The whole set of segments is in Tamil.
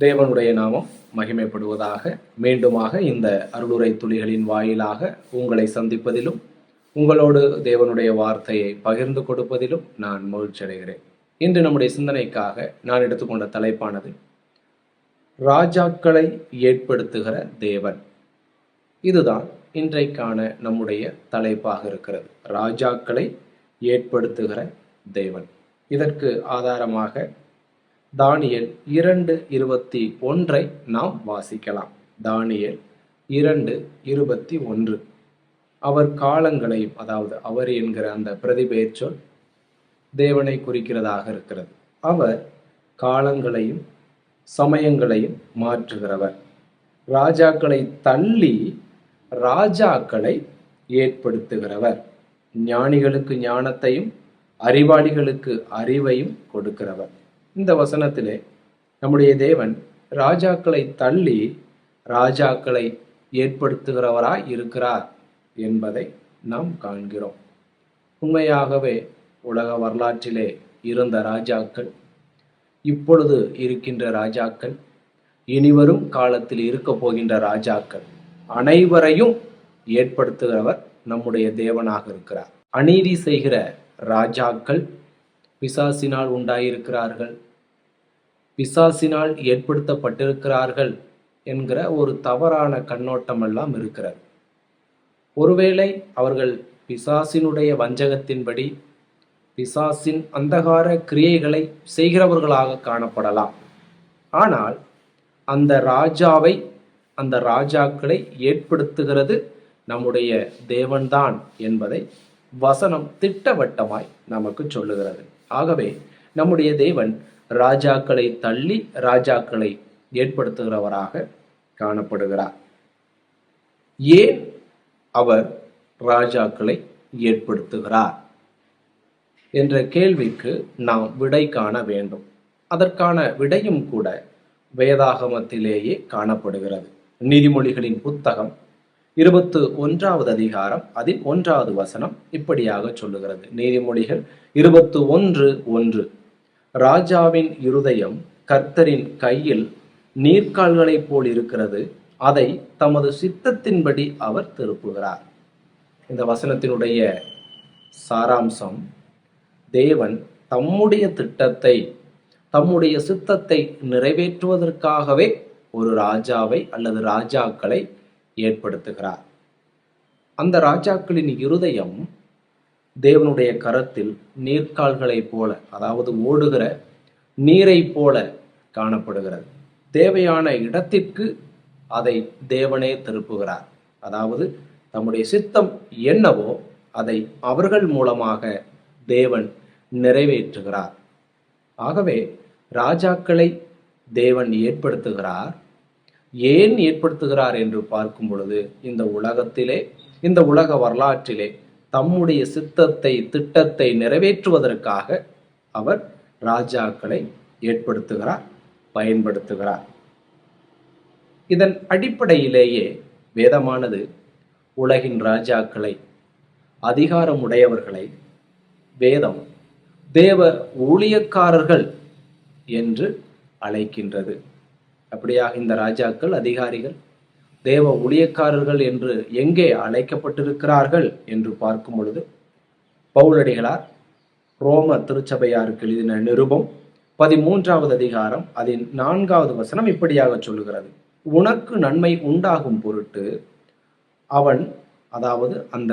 தேவனுடைய நாமம் மகிமைப்படுவதாக. மீண்டுமாக இந்த அருளுரை துளிகளின் வாயிலாக உங்களை சந்திப்பதிலும் உங்களோடு தேவனுடைய வார்த்தையை பகிர்ந்து கொடுப்பதிலும் நான் மகிழ்ச்சி அடைகிறேன். இன்று நம்முடைய சிந்தனைக்காக நான் எடுத்துக்கொண்ட தலைப்பானது ராஜாக்களை ஏற்படுத்துகிற தேவன். இதுதான் இன்றைக்கான நம்முடைய தலைப்பாக இருக்கிறது. ராஜாக்களை ஏற்படுத்துகிற தேவன். இதற்கு ஆதாரமாக தானியேல் 2:21 நாம் வாசிக்கலாம். தானியேல் 2:21. அவர் காலங்களையும், அதாவது அவர் என்கிற அந்த பிரதிபெயர் சொல் தேவனை குறிக்கிறதாக இருக்கிறது. அவர் காலங்களையும் சமயங்களையும் மாற்றுகிறவர். ராஜாக்களை தள்ளி ராஜாக்களை ஏற்படுத்துகிறவர். ஞானிகளுக்கு ஞானத்தையும் அறிவாளிகளுக்கு அறிவையும் கொடுக்கிறவர். இந்த வசனத்திலே நம்முடைய தேவன் ராஜாக்களை தள்ளி ராஜாக்களை ஏற்படுத்துகிறவராய் இருக்கிறார் என்பதை நாம் காண்கிறோம். உண்மையாகவே உலக வரலாற்றிலே இருந்த ராஜாக்கள், இப்பொழுது இருக்கின்ற ராஜாக்கள், இனிவரும் காலத்தில் இருக்க போகின்ற ராஜாக்கள் அனைவரையும் ஏற்படுத்துகிறவர் நம்முடைய தேவனாக இருக்கிறார். அநீதி செய்கிற ராஜாக்கள் பிசாசினால் உண்டாயிருக்கிறார்கள், பிசாசினால் ஏற்படுத்தப்பட்டிருக்கிறார்கள் என்கிற ஒரு தவறான கண்ணோட்டம் எல்லாம் இருக்கிறது. ஒருவேளை அவர்கள் பிசாசினுடைய வஞ்சகத்தின்படி பிசாசின் அந்தகார கிரியைகளை செய்கிறவர்களாக காணப்படலாம். ஆனால் அந்த ராஜாவை, அந்த ராஜாக்களை ஏற்படுத்துகிறது நம்முடைய தேவன்தான் என்பதை வசனம் திட்டவட்டமாய் நமக்கு சொல்லுகிறது. ஆகவே நம்முடைய தேவன் ராஜாக்களை தள்ளி ராஜாக்களை ஏற்படுத்துகிறவராக காணப்படுகிறார். ஏன் அவர் ராஜாக்களை ஏற்படுத்துகிறார் என்ற கேள்விக்கு நாம் விடை காண வேண்டும். அதற்கான விடையும் கூட வேதாகமத்திலேயே காணப்படுகிறது. நீதிமொழிகளின் புத்தகம் 21வது அதிகாரம் அதில் 1வது வசனம் இப்படியாக சொல்லுகிறது. நீதிமொழிகள் 21:1. ராஜாவின் இருதயம் கர்த்தரின் கையில் நீர்க்கால்களைப் போல் இருக்கிறது, அதை தமது சித்தத்தின்படி அவர் திருப்புகிறார். இந்த வசனத்தினுடைய சாராம்சம், தேவன் தம்முடைய திட்டத்தை, தம்முடைய சித்தத்தை நிறைவேற்றுவதற்காகவே ஒரு ராஜாவை அல்லது ராஜாக்களை ஏற்படுத்துகிறார். அந்த ராஜாக்களின் இருதயம் தேவனுடைய கரத்தில் நீர்க்கால்களைப் போல, அதாவது ஓடுகிற நீரை போல காணப்படுகிறது. தேவையான இடத்திற்கு அதை தேவனே திருப்புகிறார். அதாவது தம்முடைய சித்தம் என்னவோ அதை அவர்கள் மூலமாக தேவன் நிறைவேற்றுகிறார். ஆகவே ராஜாக்களை தேவன் ஏற்படுத்துகிறார். ஏன் ஏற்படுத்துகிறார் என்று பார்க்கும் பொழுது, இந்த உலகத்திலே, இந்த உலக வரலாற்றிலே தம்முடைய சித்தத்தை, திட்டத்தை நிறைவேற்றுவதற்காக அவர் ராஜாக்களை ஏற்படுத்துகிறார், பயன்படுத்துகிறார். இதன் அடிப்படையிலேயே வேதமானது உலகின் ராஜாக்களை, அதிகாரமுடையவர்களை வேதம் தேவ ஊழியக்காரர்கள் என்று அழைக்கின்றது. அப்படியாக இந்த ராஜாக்கள், அதிகாரிகள் தேவ ஊழியக்காரர்கள் என்று எங்கே அழைக்கப்பட்டிருக்கிறார்கள் என்று பார்க்கும் பொழுது, பவுலடிகளார் ரோம திருச்சபையாருக்கு எழுதின நிருபம் 13வது அதிகாரம் அதன் 4வது வசனம் இப்படியாக சொல்லுகிறது. உனக்கு நன்மை உண்டாகும் பொருட்டு அவன், அதாவது அந்த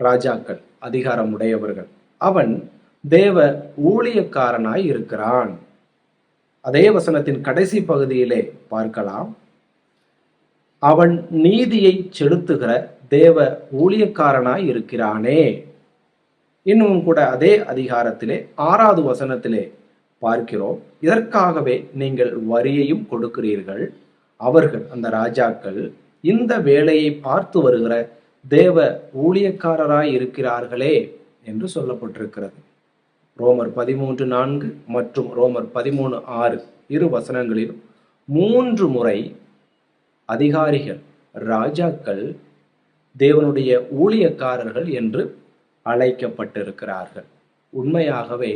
ராஜாக்கள், அதிகாரம் உடையவர்கள், அவன் தேவ ஊழியக்காரனாய் இருக்கிறான். அதே வசனத்தின் கடைசி பகுதியிலே பார்க்கலாம், அவன் நீதியை செலுத்துகிற தேவ ஊழியக்காரனாய் இருக்கிறானே. இன்னும் கூட அதே அதிகாரத்திலே 6வது வசனத்திலே பார்க்கிறோம், இதற்காகவே நீங்கள் வரியையும் கொடுக்கிறீர்கள். அவர்கள், அந்த ராஜாக்கள், இந்த வேலையை பார்த்து வருகிற தேவ ஊழியக்காரராய் இருக்கிறார்களே என்று சொல்லப்பட்டிருக்கிறது. ரோமர் 13:4 மற்றும் ரோமர் 13:6 இரு வசனங்களிலும் 3 முறை அதிகாரிகள், ராஜாக்கள் தேவனுடைய ஊழியக்காரர்கள் என்று அழைக்கப்பட்டிருக்கிறார்கள். உண்மையாகவே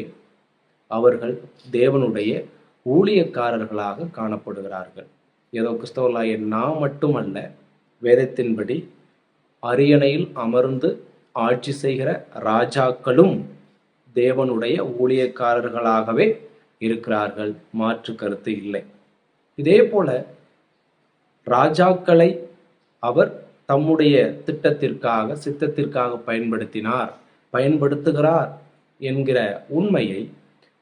அவர்கள் தேவனுடைய ஊழியக்காரர்களாக காணப்படுகிறார்கள். ஏதோ கிறிஸ்தவர்களாகிய நாம் மட்டுமல்ல, வேதத்தின்படி அரியணையில் அமர்ந்து ஆட்சி செய்கிற ராஜாக்களும் தேவனுடைய ஊழியக்காரர்களாகவே இருக்கிறார்கள். மாற்று கருத்து இல்லை. இதே போல ராஜாக்களை அவர் தம்முடைய திட்டத்திற்காக, சித்தத்திற்காக பயன்படுத்துகிறார் என்கிற உண்மையை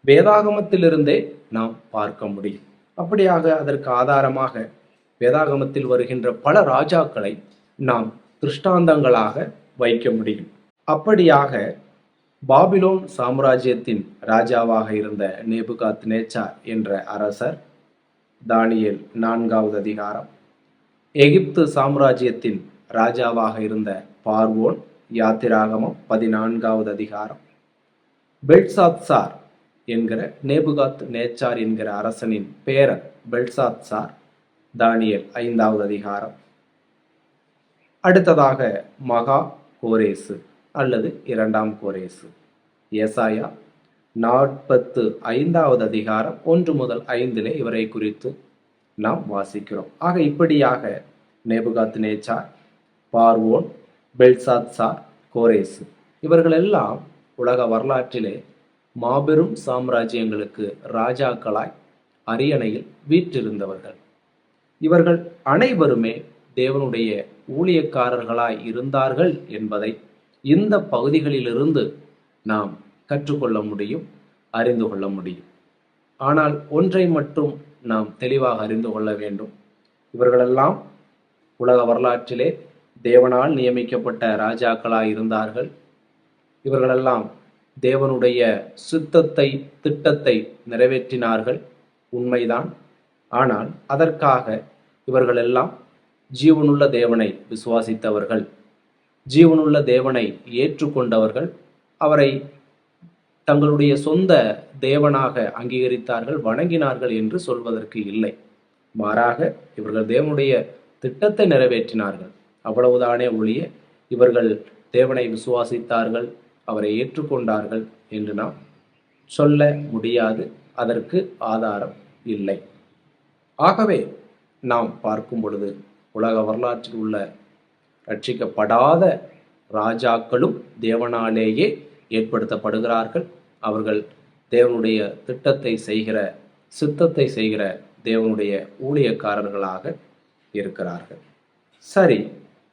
வேதாகமத்திலிருந்தே நாம் பார்க்க முடியும். அப்படியாக அதற்கு ஆதாரமாக வேதாகமத்தில் வருகின்ற பல ராஜாக்களை நாம் திருஷ்டாந்தங்களாக வைக்க முடியும். அப்படியாக பாபிலோன் சாம்ராஜ்யத்தின் ராஜாவாக இருந்த நேபுகாத் நேச்சார் என்ற அரசர், தானியேல் 4வது அதிகாரம். எகிப்து சாம்ராஜ்யத்தின் ராஜாவாக இருந்த பார்வோன், யாத்திராகமம் 14வது அதிகாரம். பெல்சாத்சார் என்கிற நேபுகாத் நேச்சார் என்கிற அரசனின் பேரன் பெல்சாத்சார், தானியேல் 5வது அதிகாரம். அடுத்ததாக மகா கோரேசு அல்லது 2ஆம் கோரேசு, ஏசாயா 45வது அதிகாரம் 1 முதல் 5 இவரை குறித்து நாம் வாசிக்கிறோம். ஆக இப்படியாக நேபுகாத் நேச்சார், பார்வோன், பெல்சாத்சார், கோரேசு இவர்களெல்லாம் உலக வரலாற்றிலே மாபெரும் சாம்ராஜ்யங்களுக்கு ராஜாக்களாய் அரியணையில் வீற்றிருந்தவர்கள். இவர்கள் அனைவருமே தேவனுடைய ஊழியக்காரர்களாய் இருந்தார்கள் என்பதை இந்த பகுதிகளிலிருந்து நாம் கற்றுக்கொள்ள முடியும், அறிந்து கொள்ள முடியும். ஆனால் ஒன்றை மட்டும் நாம் தெளிவாக அறிந்து கொள்ள வேண்டும். இவர்களெல்லாம் உலக வரலாற்றிலே தேவனால் நியமிக்கப்பட்ட ராஜாக்களாய் இருந்தார்கள். இவர்களெல்லாம் தேவனுடைய சித்தத்தை, திட்டத்தை நிறைவேற்றினார்கள், உண்மைதான். ஆனால் அதற்காக இவர்களெல்லாம் ஜீவனுள்ள தேவனை விசுவாசித்தவர்கள், ஜீவனுள்ள தேவனை ஏற்றுக்கொண்டவர்கள், அவரை தங்களுடைய சொந்த தேவனாக அங்கீகரித்தார்கள், வணங்கினார்கள் என்று சொல்வதற்கு இல்லை. மாறாக இவர்கள் தேவனுடைய திட்டத்தை நிறைவேற்றினார்கள், அவ்வளவுதானே ஒழிய இவர்கள் தேவனை விசுவாசித்தார்கள், அவரை ஏற்றுக்கொண்டார்கள் என்று நாம் சொல்ல முடியாது. அதற்கு ஆதாரம் இல்லை. ஆகவே நாம் பார்க்கும் பொழுது உலக வரலாற்றில் உள்ள ரட்சிக்கப்படாத ராஜாக்களும் தேவனாலேயே ஏற்படுத்தப்படுகிறார்கள். அவர்கள் தேவனுடைய திட்டத்தை செய்கிற, சித்தத்தை செய்கிற தேவனுடைய ஊழியக்காரர்களாக இருக்கிறார்கள். சரி,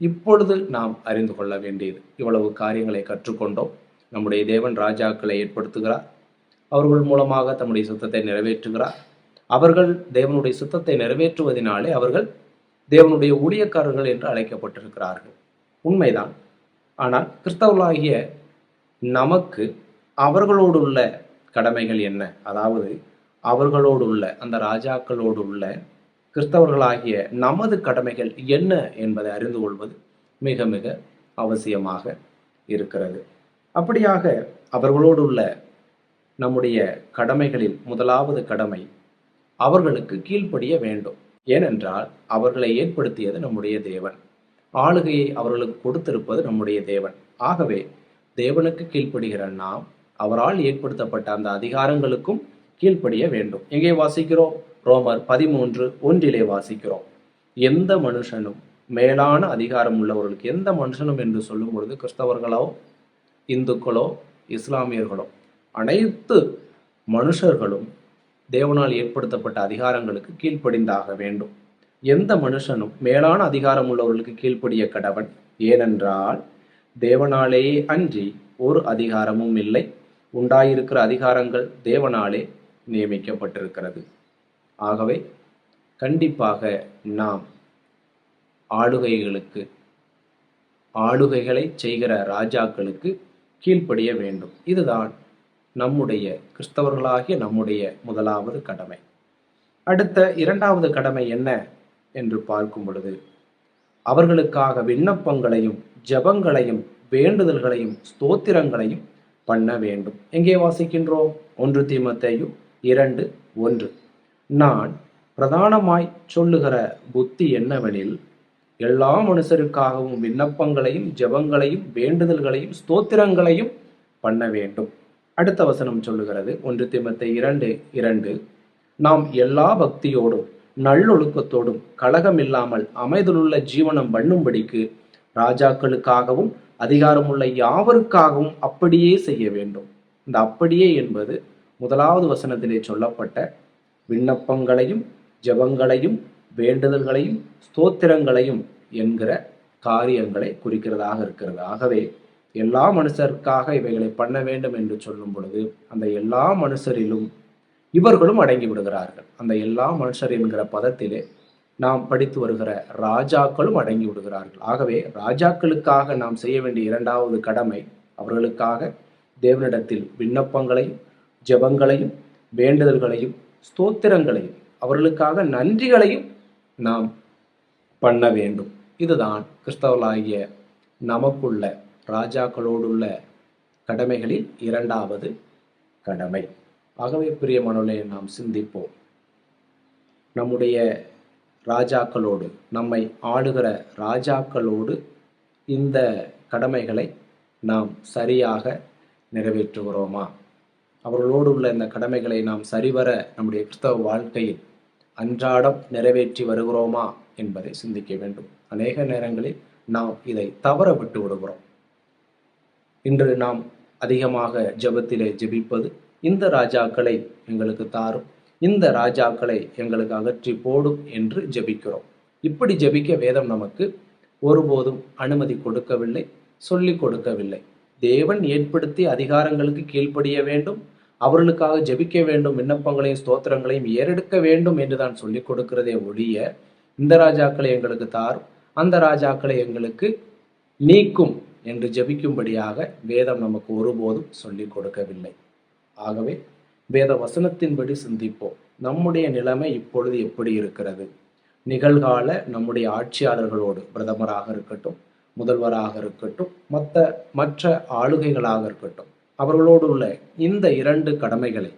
இப்பொழுது நாம் அறிந்து கொள்ள வேண்டியது, இவ்வளவு காரியங்களை கற்றுக்கொண்டோம். நம்முடைய தேவன் ராஜாக்களை ஏற்படுத்துகிறார், அவர்கள் மூலமாக தம்முடைய சித்தத்தை நிறைவேற்றுகிறார். அவர்கள் தேவனுடைய சித்தத்தை நிறைவேற்றுவதனாலே அவர்கள் தேவனுடைய ஊழியக்காரர்கள் என்று அழைக்கப்பட்டிருக்கிறார்கள், உண்மைதான். ஆனால் கிறிஸ்தவர்களாகிய நமக்கு அவர்களோடு உள்ள கடமைகள் என்ன? அதாவது அவர்களோடு உள்ள, அந்த ராஜாக்களோடு உள்ள கிறிஸ்தவர்களாகிய நமது கடமைகள் என்ன என்பதை அறிந்து கொள்வது மிக மிக அவசியமாக இருக்கிறது. அப்படியாக அவர்களோடு உள்ள நம்முடைய கடமைகளில் முதலாவது கடமை, அவர்களுக்கு கீழ்ப்படிய வேண்டும். ஏனென்றால் அவர்களை ஏற்படுத்தியது நம்முடைய தேவன், ஆளுகையை அவர்களுக்கு கொடுத்திருப்பது நம்முடைய தேவன். ஆகவே தேவனுக்கு கீழ்ப்படுகிற நாம் அவரால் ஏற்படுத்தப்பட்ட அந்த அதிகாரங்களுக்கும் கீழ்ப்படிய வேண்டும். எங்கே வாசிக்கிறோம்? ரோமர் 13:1 வாசிக்கிறோம். எந்த மனுஷனும் மேலான அதிகாரம் உள்ளவர்களுக்கு, எந்த மனுஷனும் என்று சொல்லும் பொழுது கிறிஸ்தவர்களோ, இந்துக்களோ, இஸ்லாமியர்களோ, அனைத்து மனுஷர்களும் தேவனால் ஏற்படுத்தப்பட்ட அதிகாரங்களுக்கு கீழ்ப்படிந்தாக வேண்டும். எந்த மனுஷனும் மேலான அதிகாரம் உள்ளவர்களுக்கு கீழ்ப்படிய கடவன். ஏனென்றால் தேவனாலேயே அன்றி ஒரு அதிகாரமும் இல்லை. உண்டாயிருக்கிற அதிகாரங்கள் தேவனாலே நியமிக்கப்பட்டிருக்கிறது. ஆகவே கண்டிப்பாக நாம் ஆளுகைகளை செய்கிற ராஜாக்களுக்கு கீழ்ப்படிய வேண்டும். இதுதான் நம்முடைய கிறிஸ்தவர்களாகிய நம்முடைய முதலாவது கடமை. அடுத்த 2வது கடமை என்ன என்று பார்க்கும் பொழுது, அவர்களுக்காக விண்ணப்பங்களையும் ஜெபங்களையும் வேண்டுதல்களையும் ஸ்தோத்திரங்களையும் பண்ண வேண்டும். எங்கே வாசிக்கின்றோம்? 1 தீமோத்தேயு 2:1. நான் பிரதானமாய் சொல்லுகிற புத்தி என்னவெனில், எல்லா மனுஷருக்காகவும் விண்ணப்பங்களையும் ஜெபங்களையும் வேண்டுதல்களையும் ஸ்தோத்திரங்களையும் பண்ண வேண்டும். அடுத்த வசனம் சொல்லுகிறது 1 தீமோத்தேயு 2:2. நாம் எல்லா பக்தியோடும் நல்லொழுக்கத்தோடும் கலகமில்லாமல் அமைதலுள்ள ஜீவனம் பண்ணும்படிக்கு ராஜாக்களுக்காகவும் அதிகாரமுள்ள யாவருக்காகவும் அப்படியே செய்ய வேண்டும். இந்த அப்படியே என்பது முதலாவது வசனத்திலே சொல்லப்பட்ட விண்ணப்பங்களையும் ஜெபங்களையும் வேண்டுதல்களையும் ஸ்தோத்திரங்களையும் என்கிற காரியங்களை குறிக்கிறதாக இருக்கிறது. ஆகவே எல்லா மனுஷருக்காக இவைகளை பண்ண வேண்டும் என்று சொல்லும் பொழுது அந்த எல்லா மனுஷரிலும் இவர்களும் அடங்கி விடுகிறார்கள். அந்த எல்லா மனுஷர் என்கிற பதத்திலே நாம் படித்து வருகிற ராஜாக்களும் அடங்கி விடுகிறார்கள். ஆகவே ராஜாக்களுக்காக நாம் செய்ய வேண்டிய இரண்டாவது கடமை அவர்களுக்காக தேவனிடத்தில் விண்ணப்பங்களையும் ஜெபங்களையும் வேண்டுதல்களையும் ஸ்தோத்திரங்களையும் அவர்களுக்காக நன்றிகளையும் நாம் பண்ண வேண்டும். இதுதான் கிறிஸ்தவர்களாகிய நமக்குள்ள ராஜாக்களோடுள்ள கடமைகளில் இரண்டாவது கடமை. ஆகவே பிரியமானவர்களே, நாம் சிந்திப்போம். நம்முடைய ராஜாக்களோடு, நம்மை ஆளுகிற ராஜாக்களோடு இந்த கடமைகளை நாம் சரியாக நிறைவேற்றுகிறோமா? அவர்களோடு உள்ள இந்த கடமைகளை நாம் சரிவர நம்முடைய கிறிஸ்தவ வாழ்க்கையில் அன்றாடம் நிறைவேற்றி வருகிறோமா என்பதை சிந்திக்க வேண்டும். அநேக நேரங்களில் நாம் இதை தவற விட்டு விடுகிறோம். இன்று நாம் அதிகமாக ஜெபத்திலே ஜெபிப்பது, இந்த ராஜாக்களை எங்களுக்கு தாரும், இந்த ராஜாக்களை எங்களுக்கு அகற்றி போடும் என்று ஜெபிக்கிறோம். இப்படி ஜெபிக்க வேதம் நமக்கு ஒருபோதும் அனுமதி கொடுக்கவில்லை, சொல்லிக் கொடுக்கவில்லை. தேவன் ஏற்படுத்திய அதிகாரங்களுக்கு கீழ்ப்படிய வேண்டும், அவர்களுக்காக ஜெபிக்க வேண்டும், விண்ணப்பங்களையும் ஸ்தோத்திரங்களையும் ஏறெடுக்க வேண்டும் என்றுதான் சொல்லிக் கொடுக்கிறதே ஒழிய இந்த ராஜாக்களை எங்களுக்கு தாரும், அந்த ராஜாக்களை எங்களுக்கு நீக்கும் என்று ஜெபிக்கும்படியாக வேதம் நமக்கு ஒருபோதும் சொல்லிக் கொடுக்கவில்லை. ஆகவே வேத வசனத்தின்படி சிந்திப்போம். நம்முடைய நிலைமை இப்பொழுது எப்படி இருக்கிறது? நிகழ்கால நம்முடைய ஆட்சியாளர்களோடு, பிரதமராக இருக்கட்டும், முதல்வராக இருக்கட்டும், மற்ற ஆளுகைகளாக இருக்கட்டும், அவர்களோடு உள்ள இந்த இரண்டு கடமைகளை,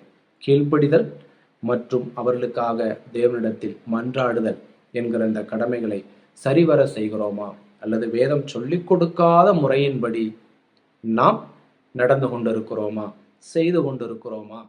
கீழ்ப்படிதல் மற்றும் அவர்களுக்காக தேவனிடத்தில் மன்றாடுதல் என்கிற இந்த கடமைகளை சரிவர செய்கிறோமா? அல்லது வேதம் சொல்லிக் கொடுக்காத முறையின்படி நாம் நடந்து கொண்டிருக்கிறோமா, செய்து கொண்டிருக்கிறோமா?